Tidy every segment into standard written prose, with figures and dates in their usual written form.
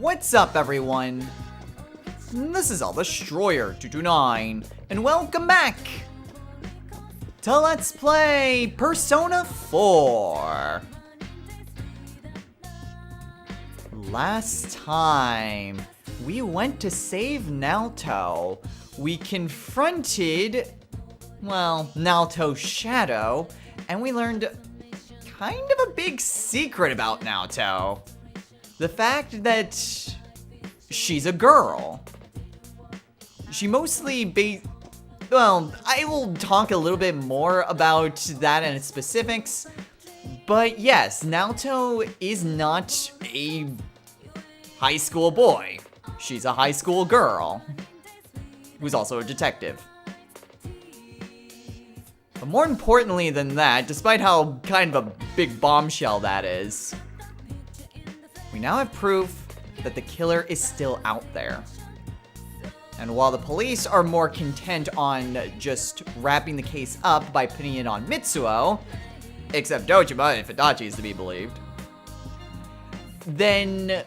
What's up, everyone? This is All Destroyer 229, and welcome back to Let's Play Persona 4. Last time, we went to save Naoto. We confronted, well, Naoto's shadow, and we learned kind of a big secret about Naoto. The fact that she's a girl. She mostly well, I will talk a little bit more about that and its specifics. But yes, Naoto is not a high school boy. She's a high school girl who's also a detective. But more importantly than that, despite how kind of a big bombshell that is, we now have proof that the killer is still out there. And while the police are more content on just wrapping the case up by putting it on Mitsuo, except Dojima if Itachi is to be believed, then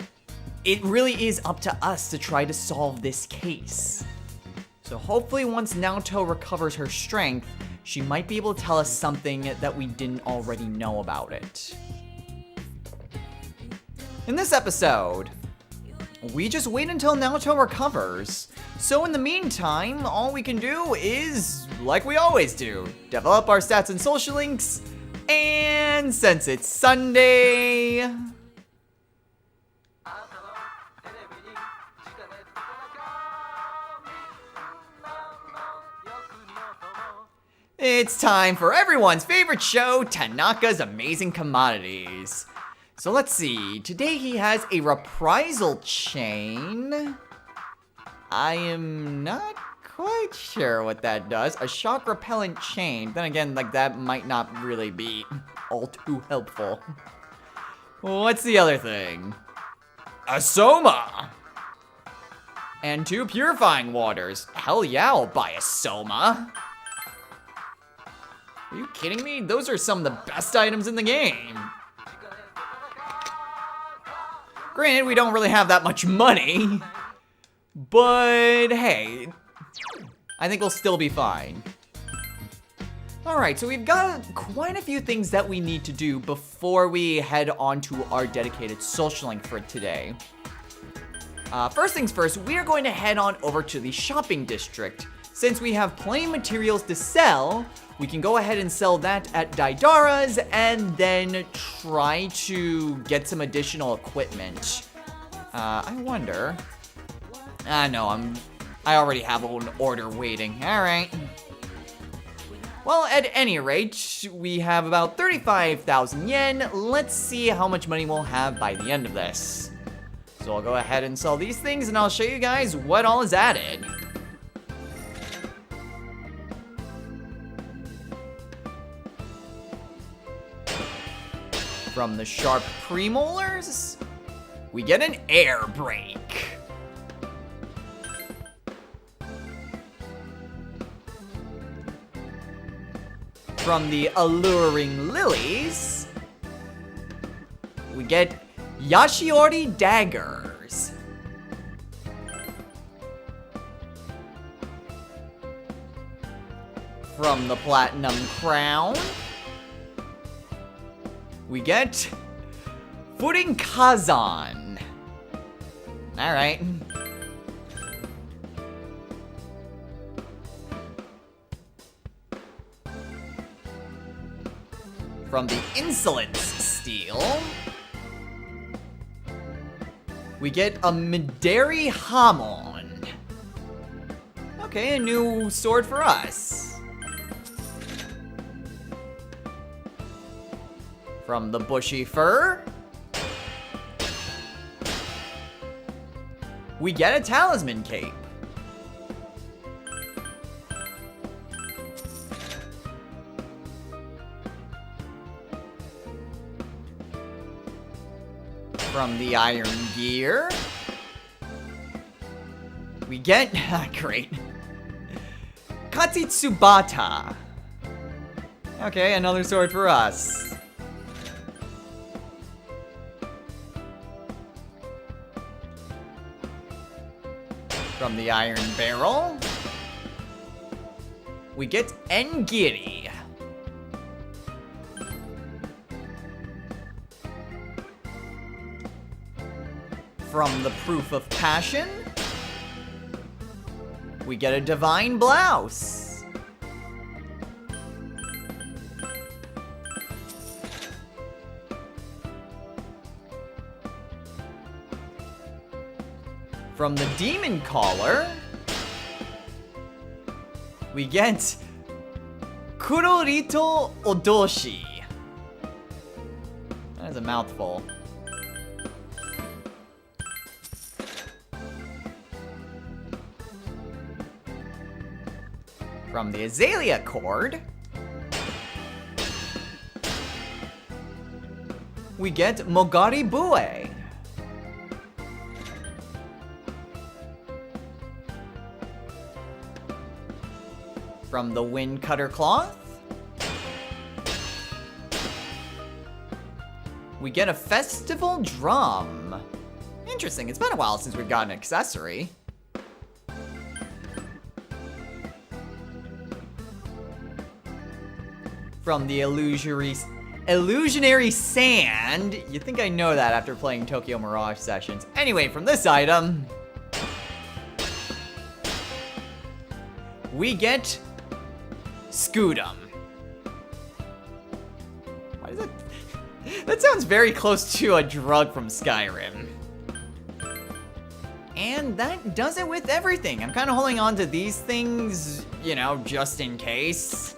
it really is up to us to try to solve this case. So hopefully once Naoto recovers her strength, she might be able to tell us something that we didn't already know about it. In this episode, we just wait until Naoto recovers. So in the meantime, all we can do is, like we always do, develop our stats and social links, and since it's Sunday, it's time for everyone's favorite show, Tanaka's Amazing Commodities. So let's see, today he has a reprisal chain. I am not quite sure what that does. A shock repellent chain. Then again, like that might not really be all too helpful. What's the other thing? A Soma! And 2 purifying waters. Hell yeah, I'll buy a Soma. Are you kidding me? Those are some of the best items in the game. Granted, we don't really have that much money, but hey, I think we'll still be fine. Alright, so we've got quite a few things that we need to do before we head on to our dedicated social link for today. First things first, we are going to head on over to the shopping district. Since we have plenty of materials to sell, we can go ahead and sell that at Daidara's and then try to get some additional equipment. I wonder. No, I already have an order waiting. All right. Well, at any rate, we have about 35,000 yen. Let's see how much money we'll have by the end of this. So I'll go ahead and sell these things and I'll show you guys what all is added. From the sharp premolars, we get an air brake. From the alluring lilies, we get Yashiori daggers. From the platinum crown, we get Footing Kazan. Alright. From the Insolence Steel, we get a Midari Hamon. Okay, a new sword for us. From the Bushy Fur, we get a Talisman Cape. From the Iron Gear, we get, great, Katsitsubata. Okay, another sword for us. From the Iron Barrel, we get Engiri. From the Proof of Passion, we get a Divine Blouse. From the Demon Collar, we get Kurorito Odoshi. That is a mouthful. From the Azalea Cord, we get Mogari Bue. From the Wind Cutter Cloth, we get a Festival Drum. Interesting, it's been a while since we've got an accessory. From the Illusionary Sand. You think I know that after playing Tokyo Mirage Sessions. Anyway, from this item, we get Scudum. Why does that... That sounds very close to a drug from Skyrim. And that does it with everything. I'm kind of holding on to these things, you know, just in case.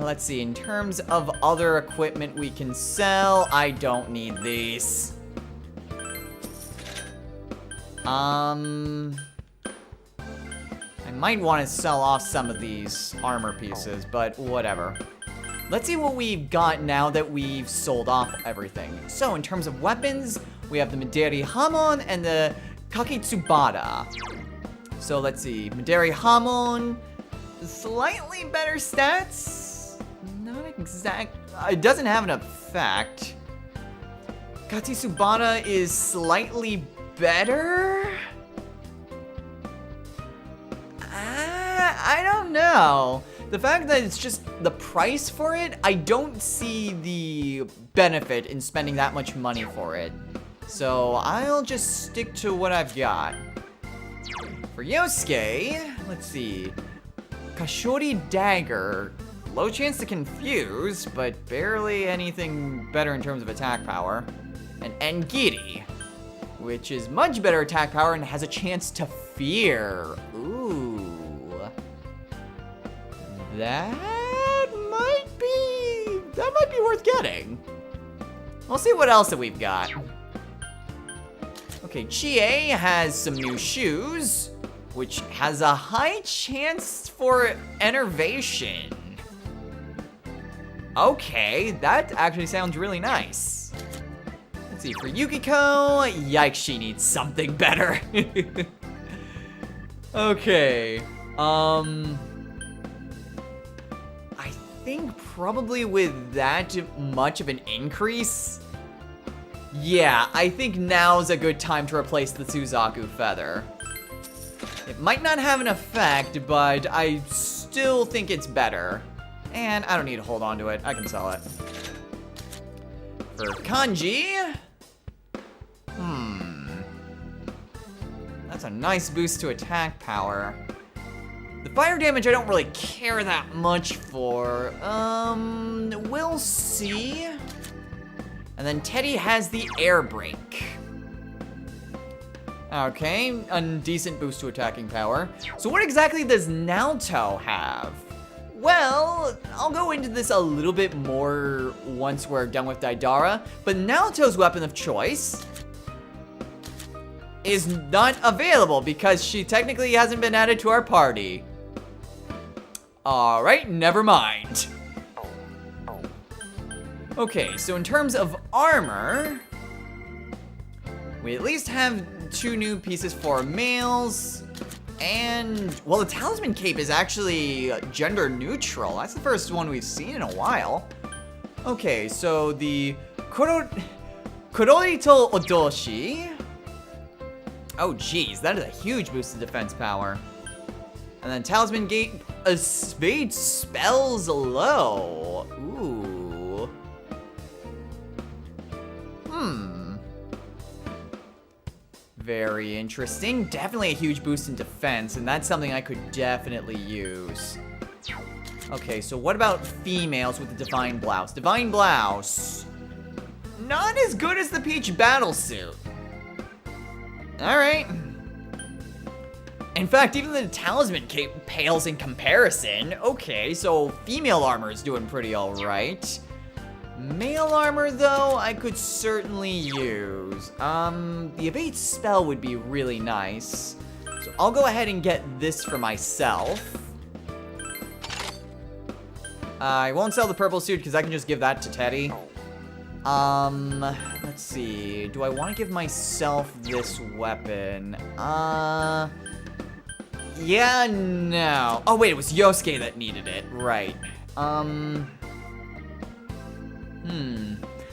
Let's see, in terms of other equipment we can sell, I don't need these. I might want to sell off some of these armor pieces, but whatever. Let's see what we've got now that we've sold off everything. So, in terms of weapons, we have the Midori Hamon and the Kakitsubara. So, let's see, Midori Hamon, slightly better stats. Not exact. It doesn't have an effect. Kakitsubara is slightly better. I don't know. The fact that it's just the price for it, I don't see the benefit in spending that much money for it. So I'll just stick to what I've got. For Yosuke, let's see. Kashori Dagger. Low chance to confuse, but barely anything better in terms of attack power. And Engiri, which is much better attack power and has a chance to fear. Ooh. That might be worth getting. We'll see what else that we've got. Okay, Chie has some new shoes, which has a high chance for enervation. Okay, that actually sounds really nice. Let's see, for Yukiko, yikes, she needs something better. Okay, I think probably with that much of an increase, yeah, I think now's a good time to replace the Suzaku Feather. It might not have an effect, but I still think it's better. And I don't need to hold on to it. I can sell it. For Kanji. That's a nice boost to attack power. The fire damage I don't really care that much for. We'll see. And then Teddy has the air brake. Okay, a decent boost to attacking power. So what exactly does Naoto have? Well, I'll go into this a little bit more once we're done with Daidara, but Naoto's weapon of choice is not available because she technically hasn't been added to our party. Alright, never mind. Okay, so in terms of armor, we at least have 2 new pieces for males. And, well, the Talisman Cape is actually gender neutral. That's the first one we've seen in a while. Okay, so the Kurorito Odoshi. Oh, geez, that is a huge boost to defense power. And then Talisman Gate, evade spells low. Ooh. Very interesting. Definitely a huge boost in defense, and that's something I could definitely use. Okay, so what about females with the Divine Blouse? Divine Blouse. Not as good as the Peach Battlesuit. Alright. In fact, even the Talisman Cape pales in comparison. Okay, so female armor is doing pretty alright. Male armor, though, I could certainly use. The evade spell would be really nice. So I'll go ahead and get this for myself. I won't sell the purple suit because I can just give that to Teddy. Let's see. Do I want to give myself this weapon? Yeah, no. Oh, wait, it was Yosuke that needed it. Right.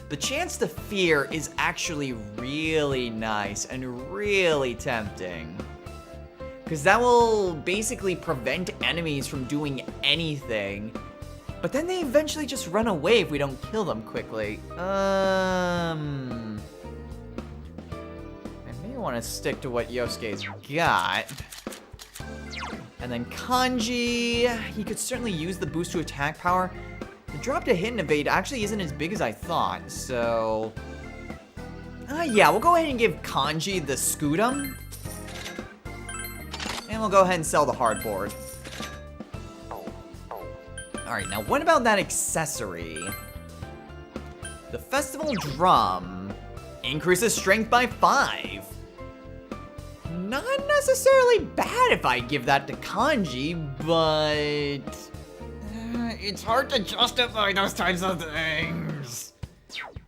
The chance to fear is actually really nice and really tempting. Because that will basically prevent enemies from doing anything. But then they eventually just run away if we don't kill them quickly. I may want to stick to what Yosuke's got. And then Kanji, he could certainly use the boost to attack power. The drop to hit and evade actually isn't as big as I thought, so... yeah, we'll go ahead and give Kanji the Scutum. And we'll go ahead and sell the hardboard. Alright, now what about that accessory? The Festival Drum increases strength by 5. Not necessarily bad if I give that to Kanji, but... it's hard to justify those types of things.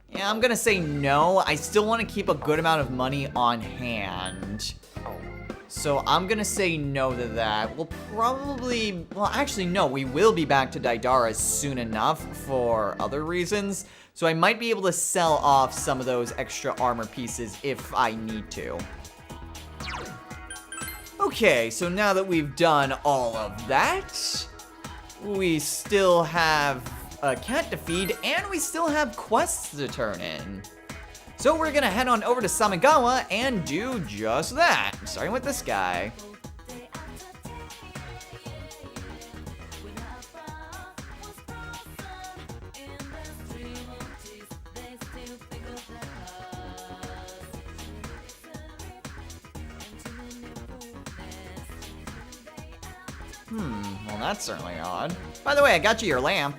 Yeah, I'm gonna say no. I still want to keep a good amount of money on hand. So I'm gonna say no to that. We'll probably... well, actually, no. We will be back to Daidara soon enough for other reasons. So I might be able to sell off some of those extra armor pieces if I need to. Okay, so now that we've done all of that... we still have a cat to feed, and we still have quests to turn in. So we're gonna head on over to Samigawa and do just that, starting with this guy. Well, that's certainly odd. By the way, I got you your lamp.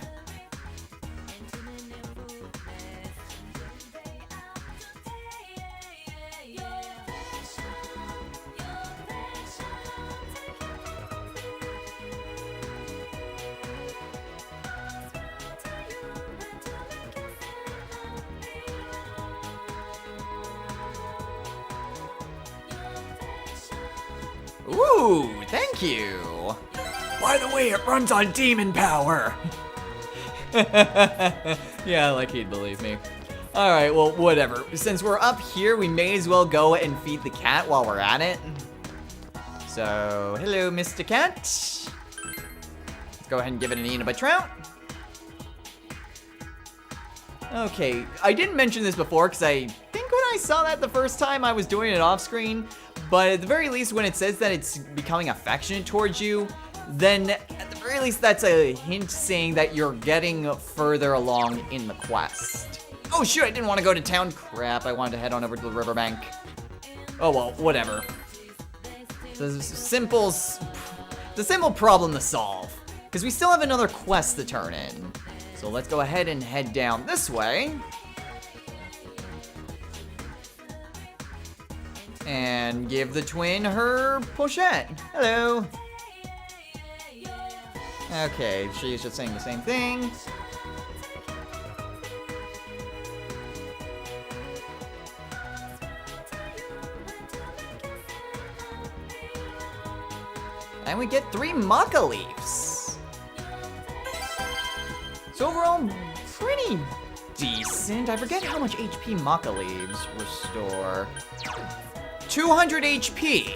Ooh, thank you. By the way, it runs on demon power. Yeah, like he'd believe me. Alright, well, whatever. Since we're up here, we may as well go and feed the cat while we're at it. So, hello, Mr. Cat. Let's go ahead and give it an Eneba Trout. Okay, I didn't mention this before because I think when I saw that the first time I was doing it off screen, but at the very least when it says that it's becoming affectionate towards you, then at the very least that's a hint saying that you're getting further along in the quest. Oh shoot, I didn't want to go to town. Crap, I wanted to head on over to the riverbank. Oh well, whatever. It's a simple problem to solve, because we still have another quest to turn in. So let's go ahead and head down this way. And give the twin her pochette. Hello. Okay, she's just saying the same thing. And we get 3 Maca Leaves. So overall, pretty decent. I forget how much HP Maca Leaves restore. 200 HP.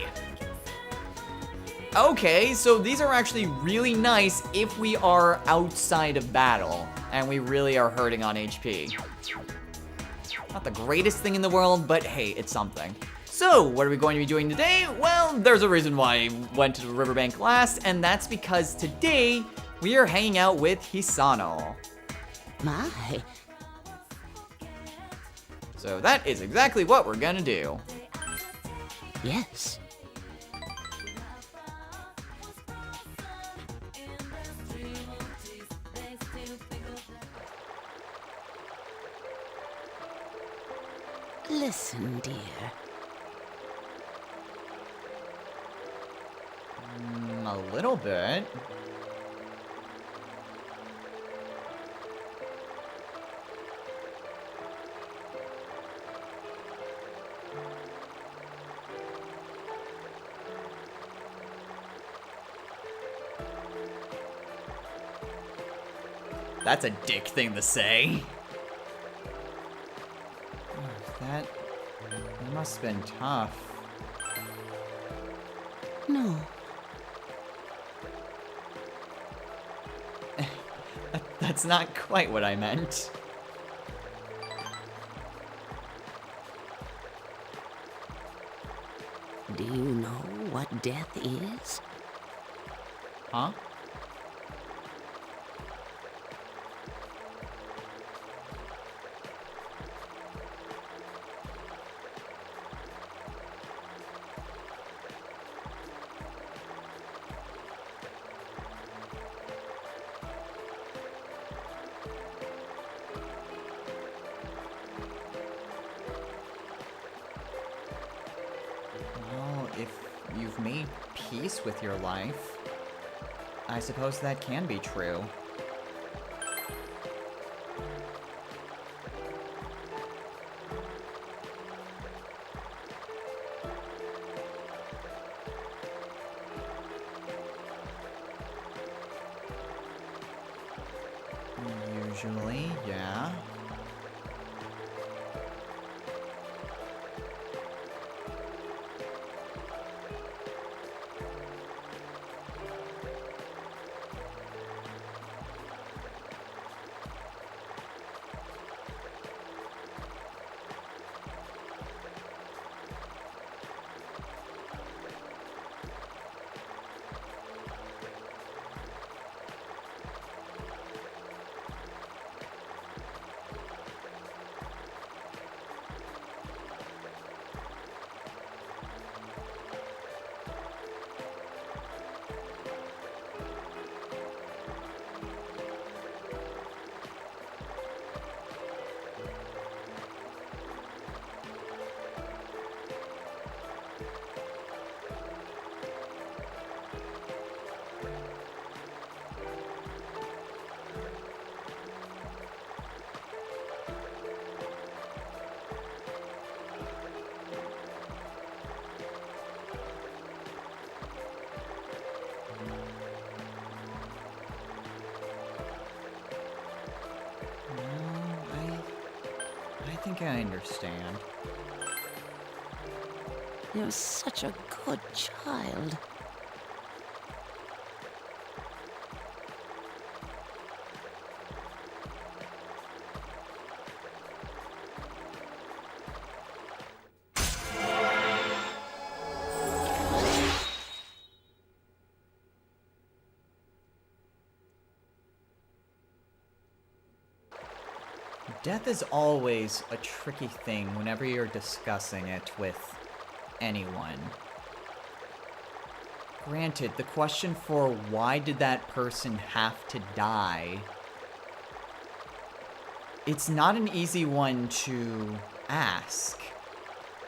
Okay, so these are actually really nice if we are outside of battle and we really are hurting on HP. Not the greatest thing in the world, but hey, it's something. So, what are we going to be doing today? Well, there's a reason why I went to the riverbank last, and that's because today we are hanging out with Hisano. My. So that is exactly what we're gonna do. Yes. Listen, dear. A little bit. That's a dick thing to say. That must have been tough. No. That's not quite what I meant. Do you know what death is? Huh? Well, if you've made peace with your life, I suppose that can be true. Usually, yeah. I think I understand. You're such a good child. Death is always a tricky thing whenever you're discussing it with anyone. Granted, the question for why did that person have to die, it's not an easy one to ask.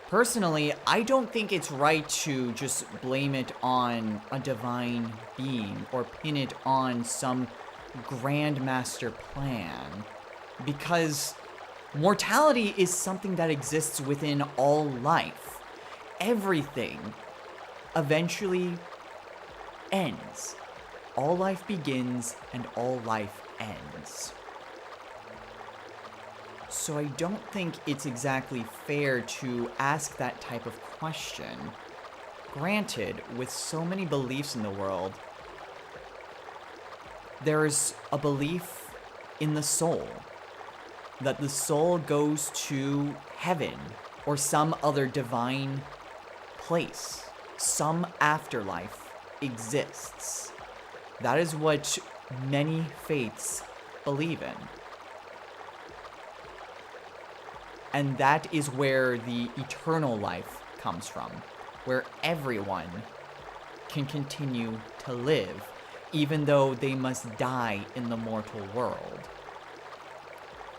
Personally, I don't think it's right to just blame it on a divine being or pin it on some grandmaster plan. Because mortality is something that exists within all life. Everything eventually ends. All life begins and all life ends. So I don't think it's exactly fair to ask that type of question. Granted, with so many beliefs in the world, there's a belief in the soul. That the soul goes to heaven or some other divine place. Some afterlife exists. That is what many faiths believe in. And that is where the eternal life comes from, where everyone can continue to live, even though they must die in the mortal world.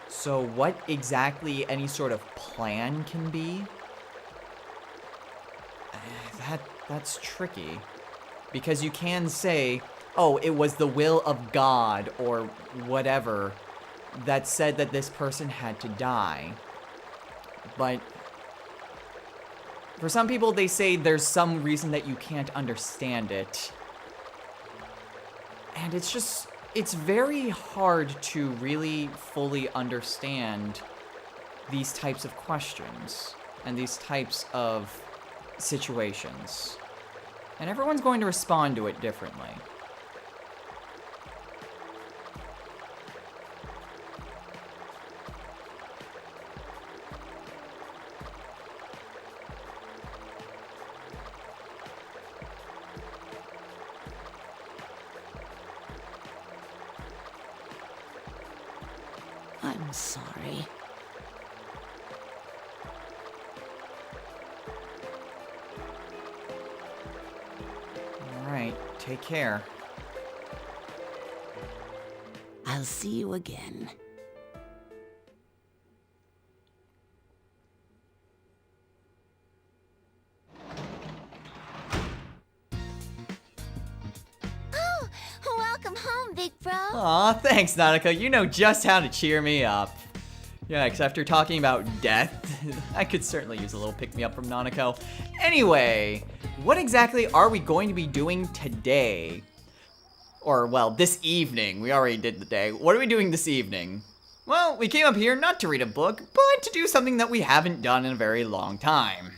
So what exactly any sort of plan can be? That's tricky. Because you can say, oh, it was the will of God or whatever that said that this person had to die. But for some people, they say there's some reason that you can't understand it. And it's very hard to really fully understand these types of questions and these types of situations. And everyone's going to respond to it differently. I'm sorry. All right, take care. I'll see you again. Oh, welcome home, big bro. Aw, thanks, Nanako. You know just how to cheer me up. Yeah, because after talking about death, I could certainly use a little pick-me-up from Nanako. Anyway, what exactly are we going to be doing today? Or, well, this evening. We already did the day. What are we doing this evening? Well, we came up here not to read a book, but to do something that we haven't done in a very long time.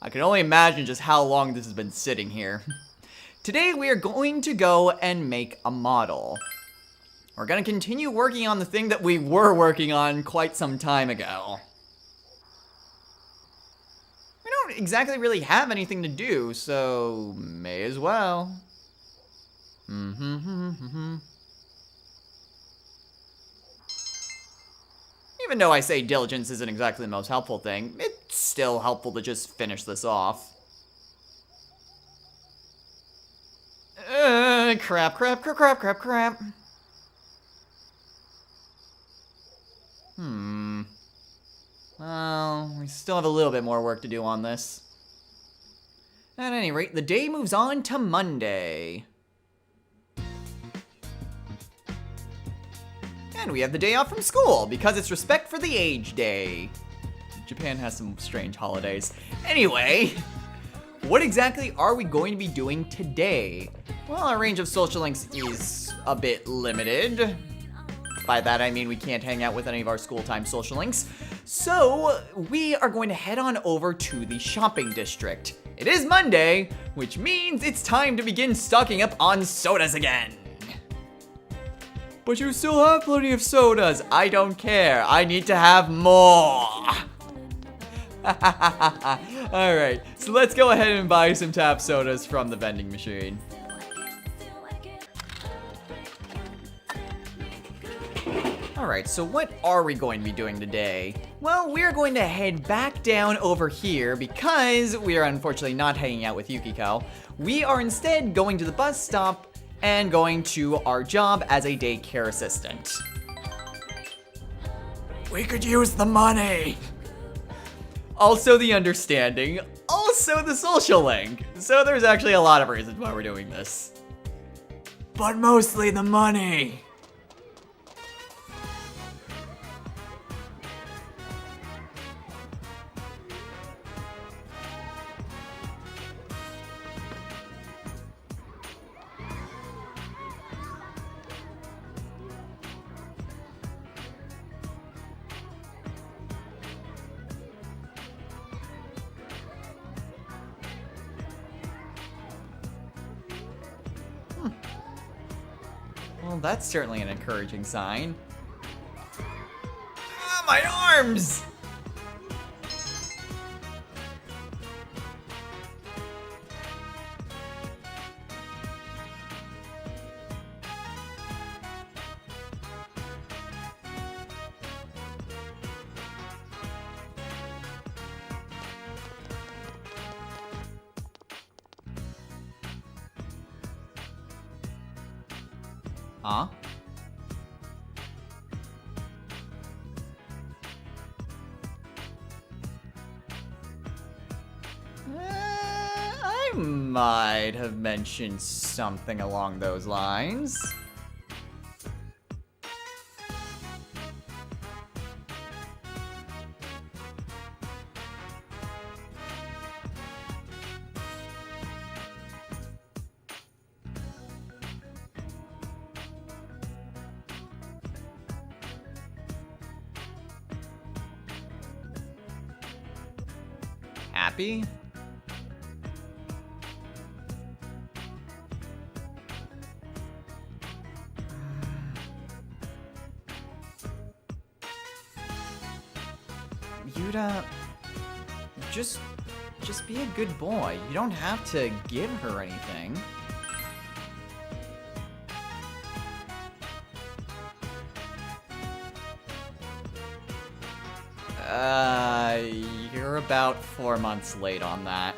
I can only imagine just how long this has been sitting here. Today we are going to go and make a model. We're going to continue working on the thing that we were working on quite some time ago. We don't exactly really have anything to do, so may as well. Even though I say diligence isn't exactly the most helpful thing, it's still helpful to just finish this off. Crap. Well, we still have a little bit more work to do on this. At any rate, the day moves on to Monday. And we have the day off from school, because it's Respect for the Age Day. Japan has some strange holidays. Anyway, what exactly are we going to be doing today? Well, our range of social links is a bit limited. By that I mean we can't hang out with any of our school time social links. So, we are going to head on over to the shopping district. It is Monday, which means it's time to begin stocking up on sodas again. But you still have plenty of sodas. I don't care. I need to have more. Alright, so let's go ahead and buy some tap sodas from the vending machine. Alright, so what are we going to be doing today? Well, we're going to head back down over here because we are unfortunately not hanging out with Yukiko. We are instead going to the bus stop and going to our job as a daycare assistant. We could use the money! Also the understanding, also the social link. So there's actually a lot of reasons why we're doing this. But mostly the money. Well, that's certainly an encouraging sign. Ah, my arms! Huh? I might have mentioned something along those lines. Happy? Yuta, just be a good boy. You don't have to give her anything. You're about 4 months late on that.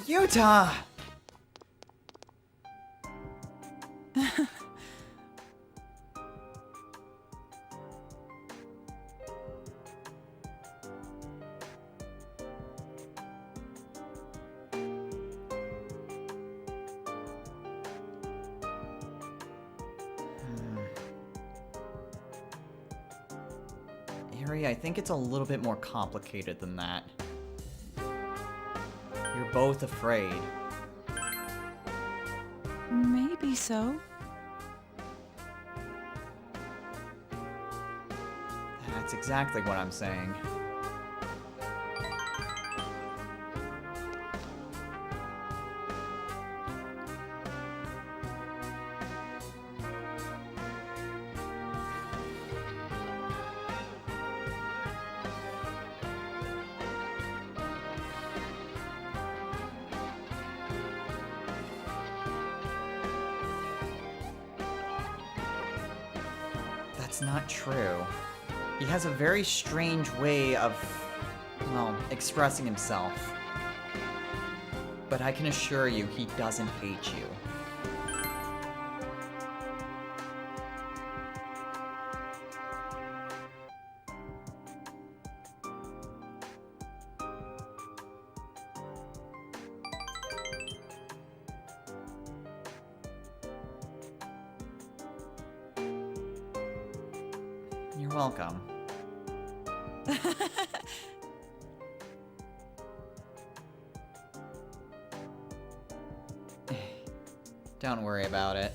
Yuta! Harry, I think it's a little bit more complicated than that. You're both afraid. Maybe so. That's exactly what I'm saying. That's not true. He has a very strange way of, well, expressing himself. But I can assure you, he doesn't hate you. You're welcome. Don't worry about it.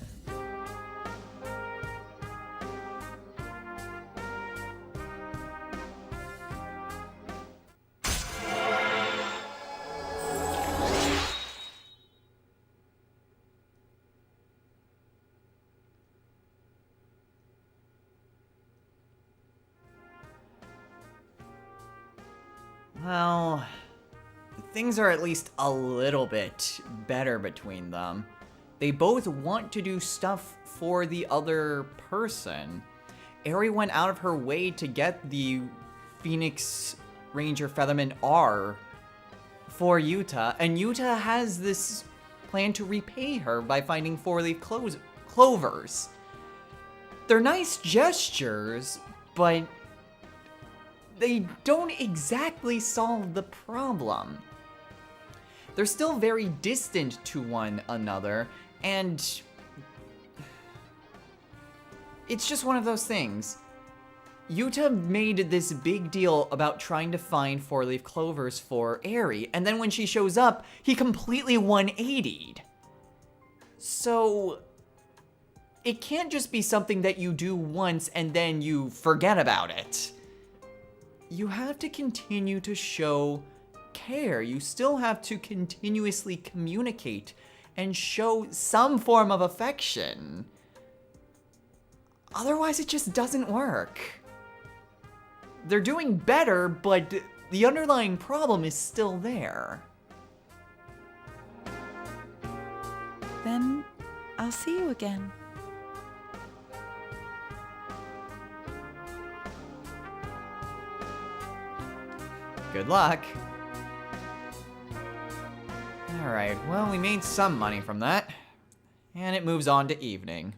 Well, things are at least a little bit better between them. They both want to do stuff for the other person. Eri went out of her way to get the Phoenix Ranger Featherman are for Yuta, and Yuta has this plan to repay her by finding four-leaf clovers. They're nice gestures, but they don't exactly solve the problem. They're still very distant to one another, and it's just one of those things. Yuta made this big deal about trying to find four-leaf clovers for Eri, and then when she shows up, he completely 180'd. So it can't just be something that you do once and then you forget about it. You have to continue to show care. You still have to continuously communicate and show some form of affection. Otherwise, it just doesn't work. They're doing better, but the underlying problem is still there. Then I'll see you again. Good luck. Alright, well, we made some money from that. And it moves on to evening.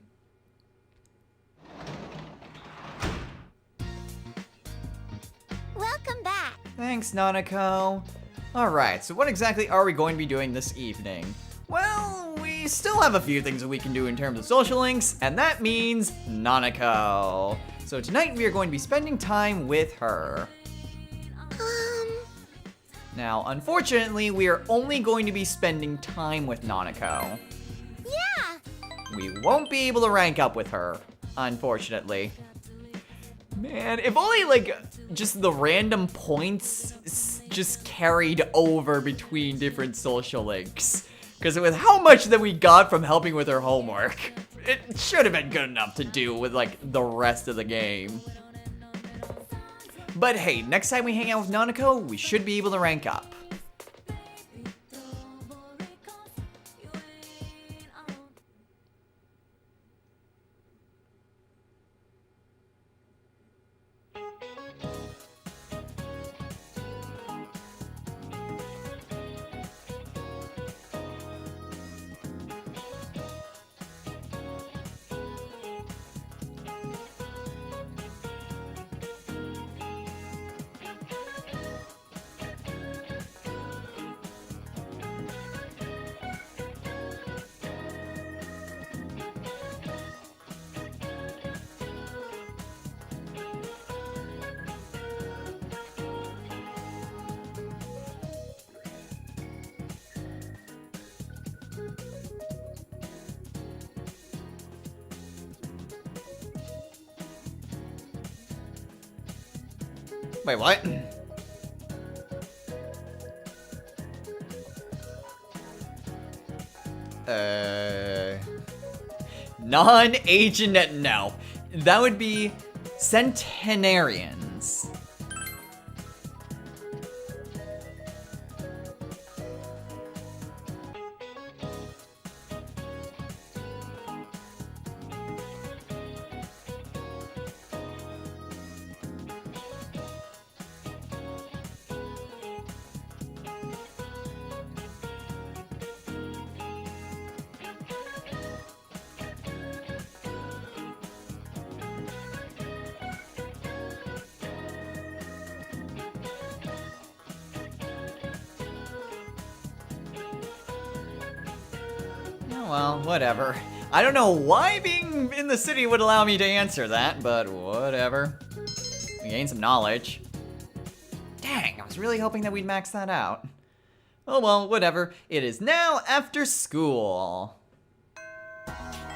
Welcome back. Thanks, Nanako. Alright, so what exactly are we going to be doing this evening? Well, we still have a few things that we can do in terms of social links, and that means Nanako. So tonight we are going to be spending time with her. Now, unfortunately, we are only going to be spending time with Nanako. Yeah. We won't be able to rank up with her, unfortunately. Man, if only, like, just the random points just carried over between different social links. Because with how much that we got from helping with her homework, it should have been good enough to do with, like, the rest of the game. But hey, next time we hang out with Nanako, we should be able to rank up. Wait, what? Non-agent, no. That would be centenarians. Well, whatever. I don't know why being in the city would allow me to answer that, but whatever. We gained some knowledge. Dang, I was really hoping that we'd max that out. Oh well, whatever. It is now after school.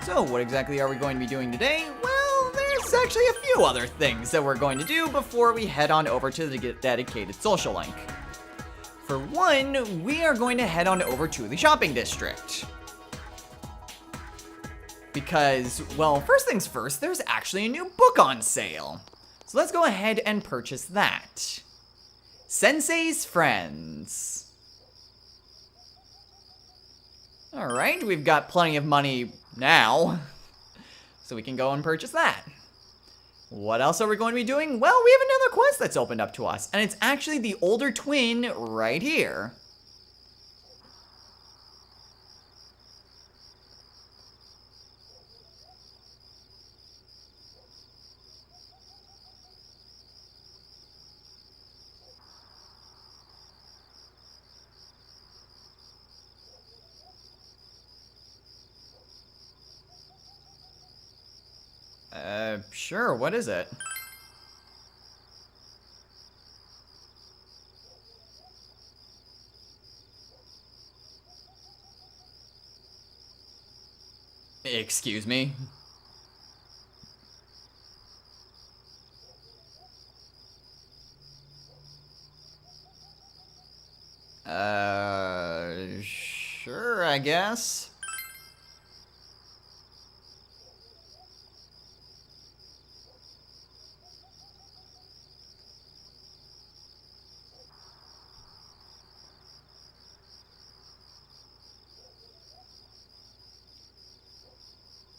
So, what exactly are we going to be doing today? Well, there's actually a few other things that we're going to do before we head on over to the dedicated social link. For one, we are going to head on over to the shopping district. Because, well, first things first, there's actually a new book on sale. So let's go ahead and purchase that. Sensei's Friends. Alright, we've got plenty of money now. So we can go and purchase that. What else are we going to be doing? Well, we have another quest that's opened up to us, and it's actually the older twin right here. Sure, what is it? Excuse me? Sure, I guess.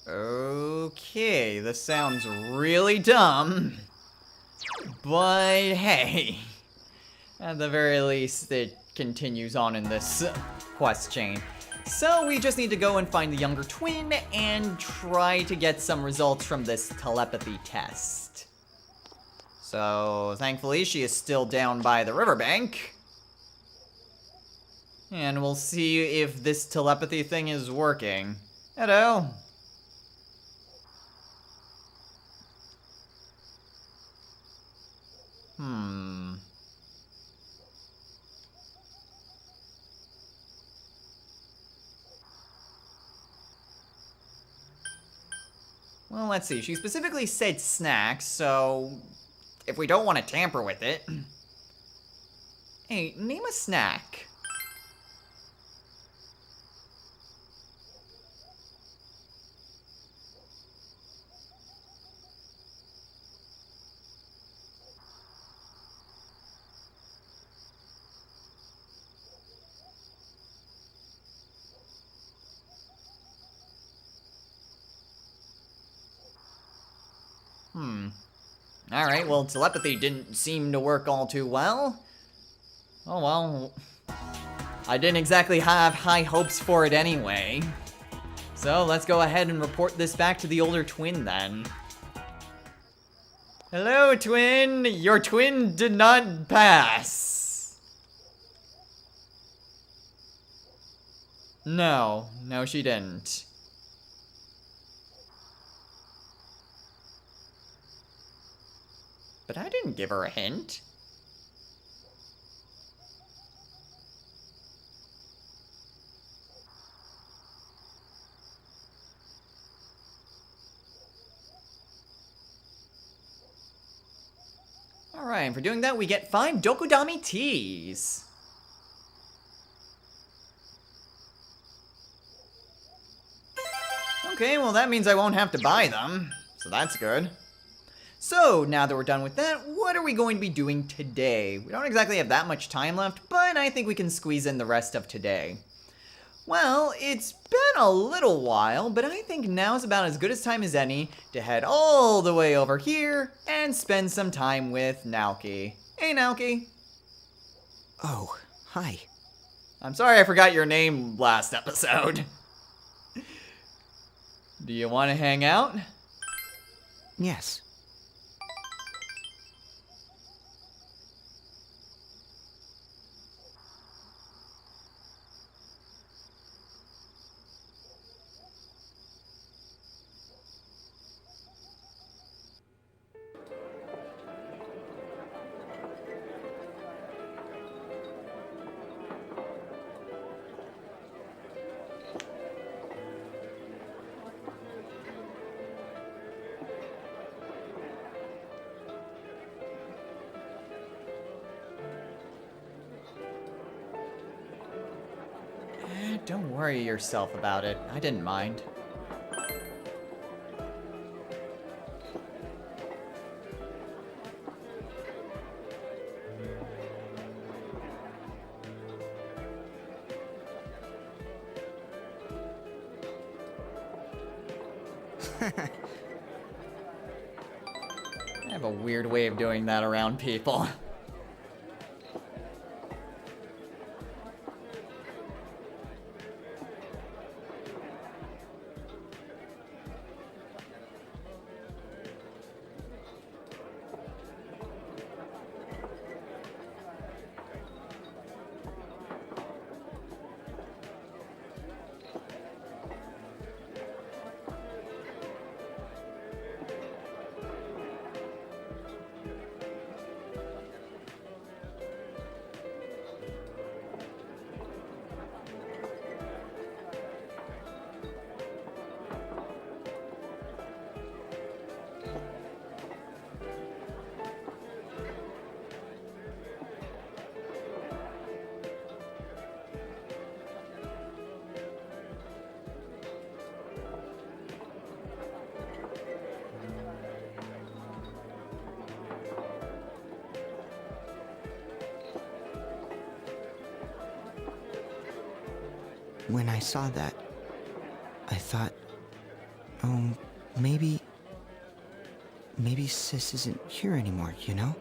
Okay, this sounds really dumb. But hey, at the very least, it continues on in this quest chain. So we just need to go and find the younger twin and try to get some results from this telepathy test. So thankfully she is still down by the riverbank. And we'll see if this telepathy thing is working. Hello. Well, let's see. She specifically said snacks, so if we don't want to tamper with it... Hey, name a snack. Alright, well, telepathy didn't seem to work all too well. Oh well. I didn't exactly have high hopes for it anyway. So let's go ahead and report this back to the older twin then. Hello, twin! Your twin did not pass. No, she didn't. But I didn't give her a hint. Alright, and for doing that, we get 5 Dokudami teas. Okay, well that means I won't have to buy them, so that's good. So, now that we're done with that, what are we going to be doing today? We don't exactly have that much time left, but I think we can squeeze in the rest of today. Well, it's been a little while, but I think now's about as good a time as any to head all the way over here and spend some time with Naoki. Hey, Naoki. Oh, hi. I'm sorry I forgot your name last episode. Do you want to hang out? Yes. Don't worry yourself about it. I didn't mind. have a weird way of doing that around people. When I saw that, I thought, oh, maybe Sis isn't here anymore, you know?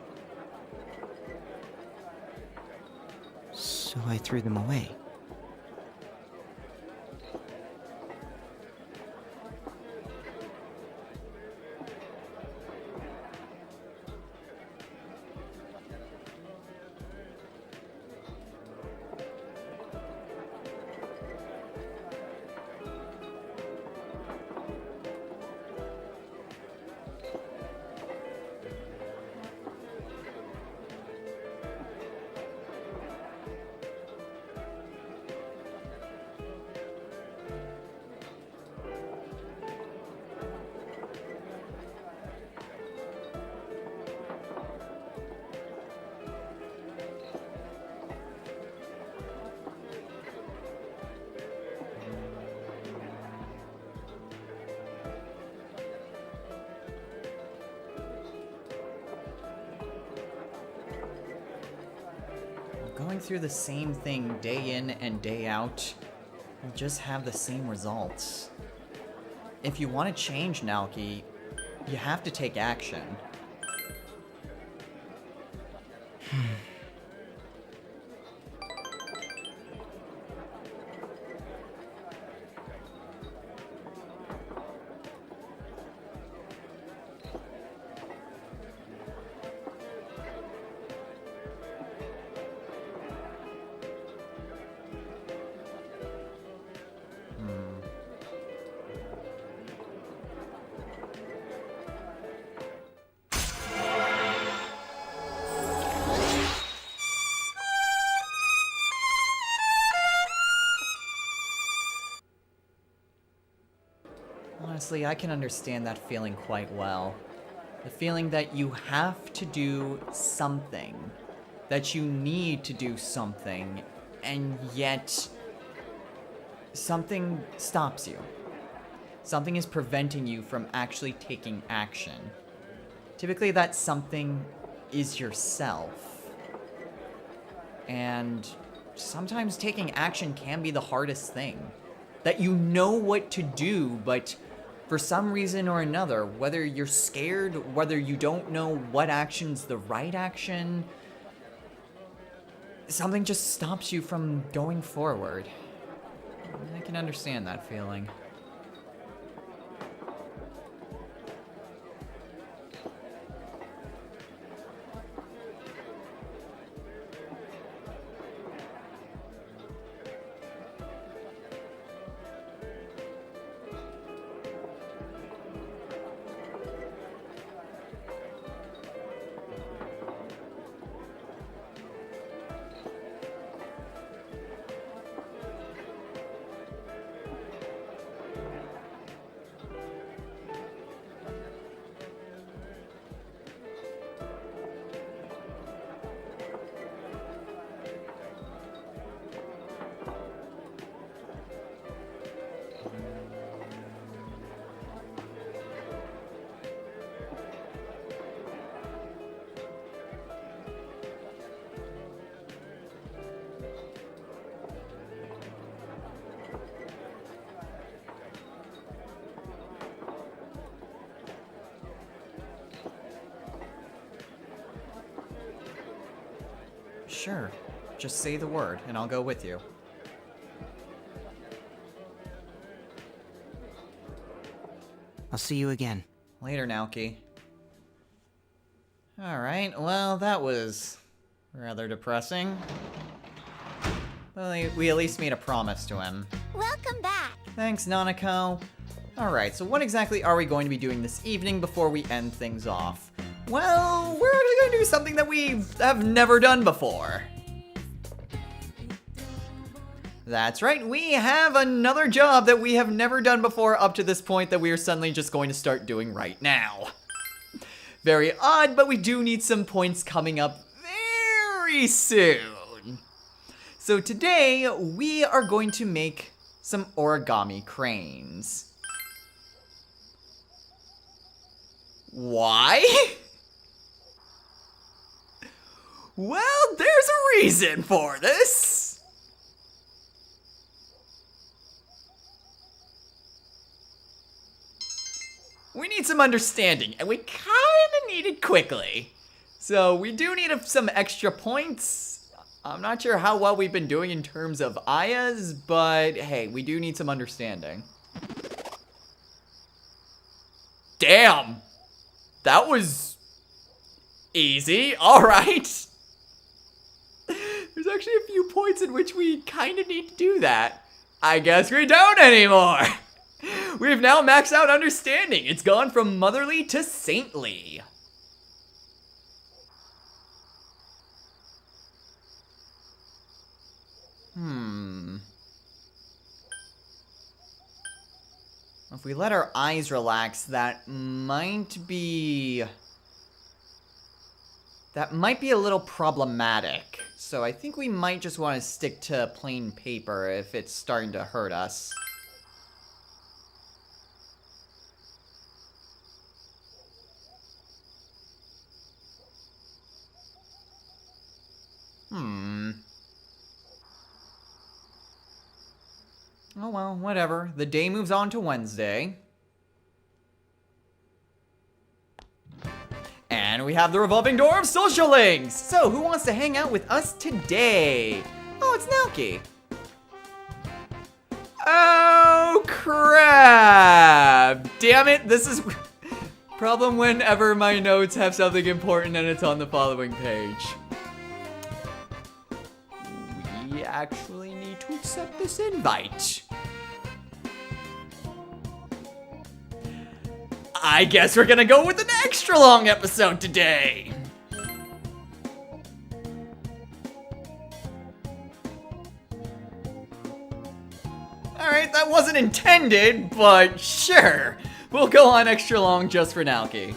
So I threw them away. Going through the same thing day in and day out will just have the same results. If you want to change, Naoki, you have to take action. Honestly, I can understand that feeling quite well. The feeling that you have to do something, that you need to do something, and yet something stops you. Something is preventing you from actually taking action. Typically, that something is yourself. And sometimes taking action can be the hardest thing. That you know what to do, but for some reason or another, whether you're scared, whether you don't know what action's the right action, something just stops you from going forward. I can understand that feeling. Sure. Just say the word, and I'll go with you. I'll see you again. Later, Naoki. Alright, well, that was rather depressing. Well, we at least made a promise to him. Welcome back. Thanks, Nanako. Alright, so what exactly are we going to be doing this evening before we end things off? Well, we're actually going to do something that we have never done before. That's right, we have another job that we have never done before up to this point that we are suddenly just going to start doing right now. Very odd, but we do need some points coming up very soon. So today, we are going to make some origami cranes. Why? Well, there's a reason for this. We need some understanding, and we kinda need it quickly. So we do need some extra points. I'm not sure how well we've been doing in terms of Ayas, but hey, we do need some understanding. Damn! That was easy. Alright. There's actually a few points in which we kind of need to do that. I guess we don't anymore. We've now maxed out understanding. It's gone from motherly to saintly. If we let our eyes relax, that might be a little problematic. So I think we might just want to stick to plain paper if it's starting to hurt us. Oh well, whatever. The day moves on to Wednesday. And we have the revolving door of social links! So, who wants to hang out with us today? Oh, it's Naoki. Oh, crap! Damn it, this is... problem whenever my notes have something important and it's on the following page. We actually need to accept this invite. I guess we're gonna go with an extra long episode today. Alright, that wasn't intended, but sure. We'll go on extra long just for Naoki.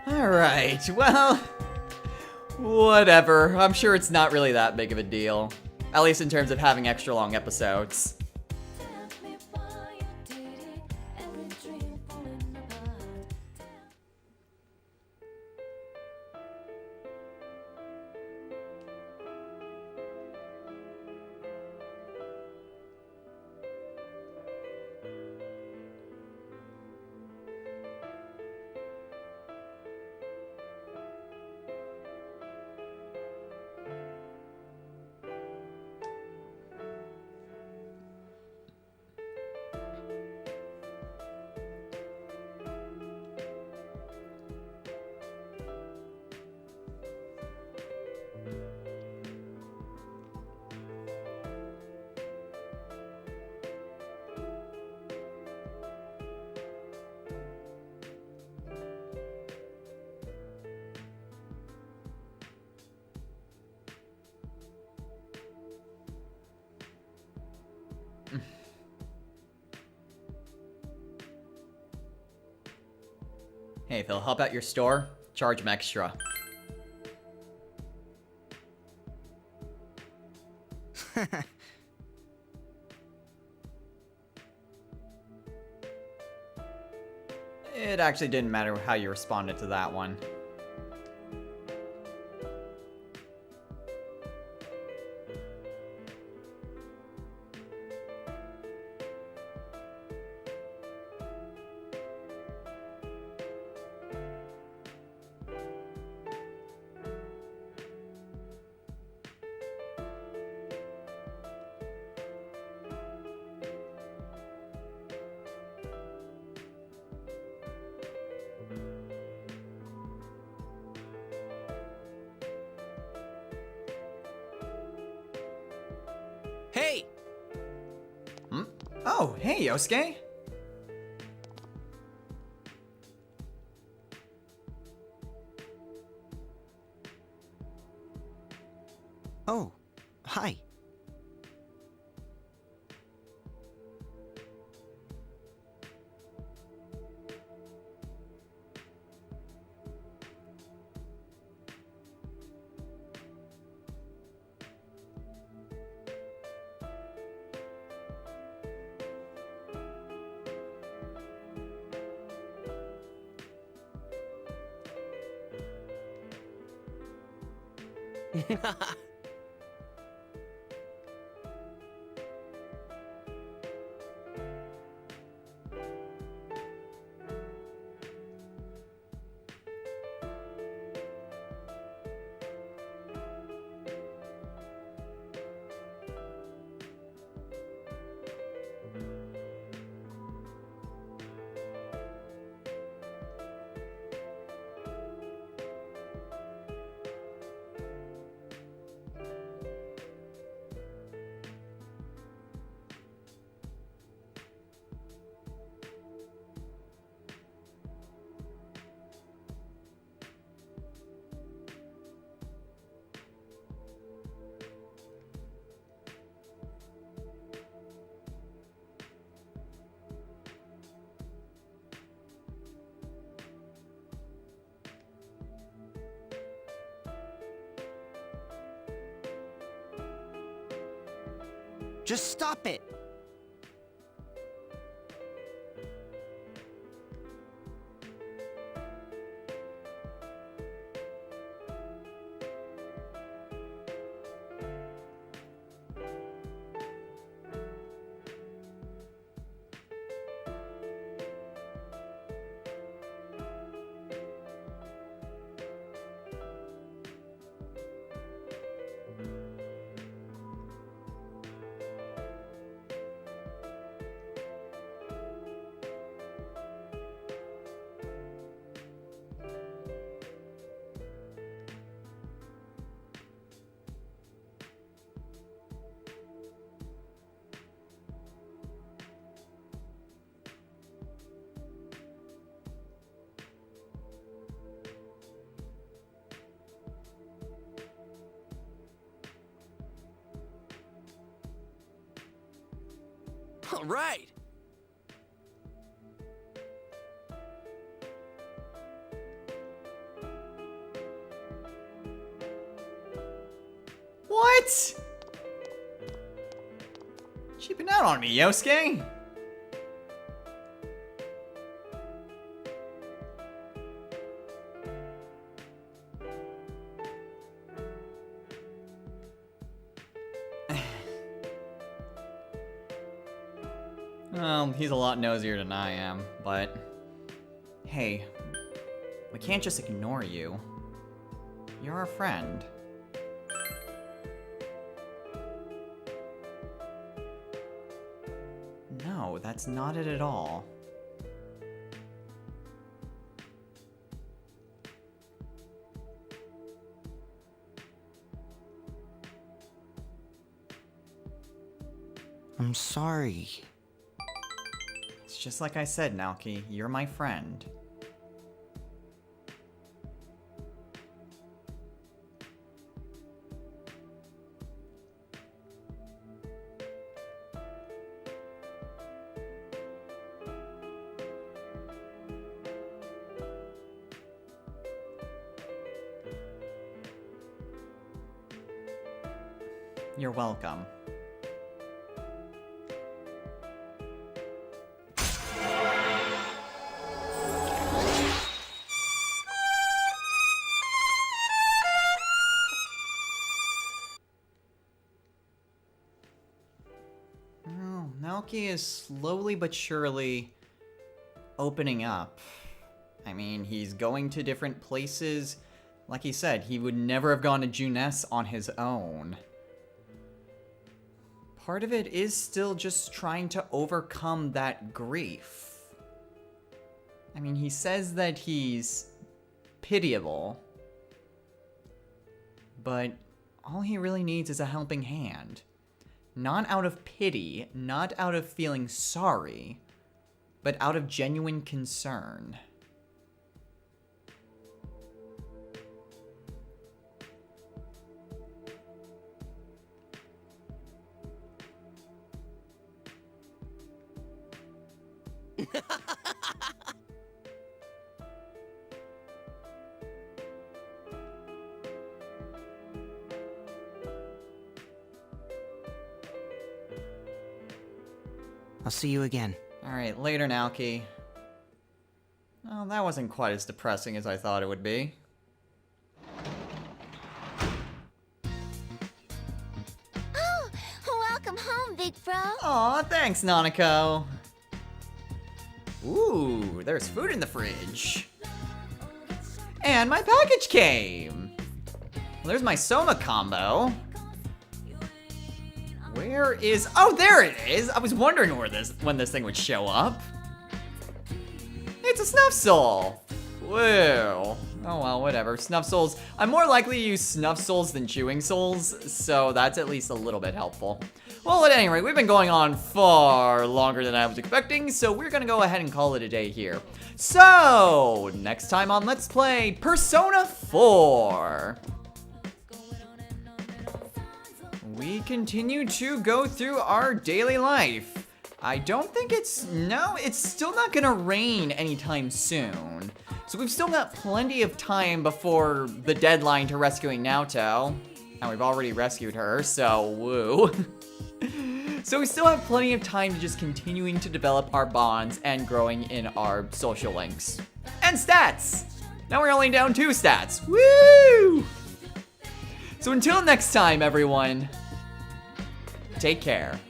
Alright, well, whatever. I'm sure it's not really that big of a deal. At least in terms of having extra long episodes. Hey, if they'll help out your store, charge them extra. It actually didn't matter how you responded to that one. Hey! Oh, hey, Yosuke. Oh, hi. Just stop it! All right! What? Cheaping out on me, Yosuke. Well, he's a lot nosier than I am, but hey, we can't just ignore you. You're our friend. No, that's not it at all. I'm sorry. It's just like I said, Naoki, you're my friend. You're welcome. Oh, Naoki is slowly but surely opening up. I mean, he's going to different places. Like he said, he would never have gone to Junes on his own. Part of it is still just trying to overcome that grief. I mean, he says that he's pitiable, but all he really needs is a helping hand. Not out of pity, not out of feeling sorry, but out of genuine concern. I'll see you again. Alright, later now, Key. Oh, that wasn't quite as depressing as I thought it would be. Oh, welcome home, big bro. Aw, thanks, Nanako. Ooh, there's food in the fridge. And my package came. Well, there's my Soma combo. Where is... Oh, there it is! I was wondering when this thing would show up. It's a Snuff Soul! Whoa. Oh well, whatever. Snuff Souls. I'm more likely to use Snuff Souls than Chewing Souls, so that's at least a little bit helpful. Well, at any rate, we've been going on far longer than I was expecting, so we're gonna go ahead and call it a day here. So, next time on Let's Play Persona 4. We continue to go through our daily life. I don't think it's... No, it's still not gonna rain anytime soon. So we've still got plenty of time before the deadline to rescuing Naoto. And we've already rescued her, so woo. So we still have plenty of time to just continuing to develop our bonds and growing in our social links. And stats! Now we're only down 2 stats. Woo! So until next time, everyone, take care.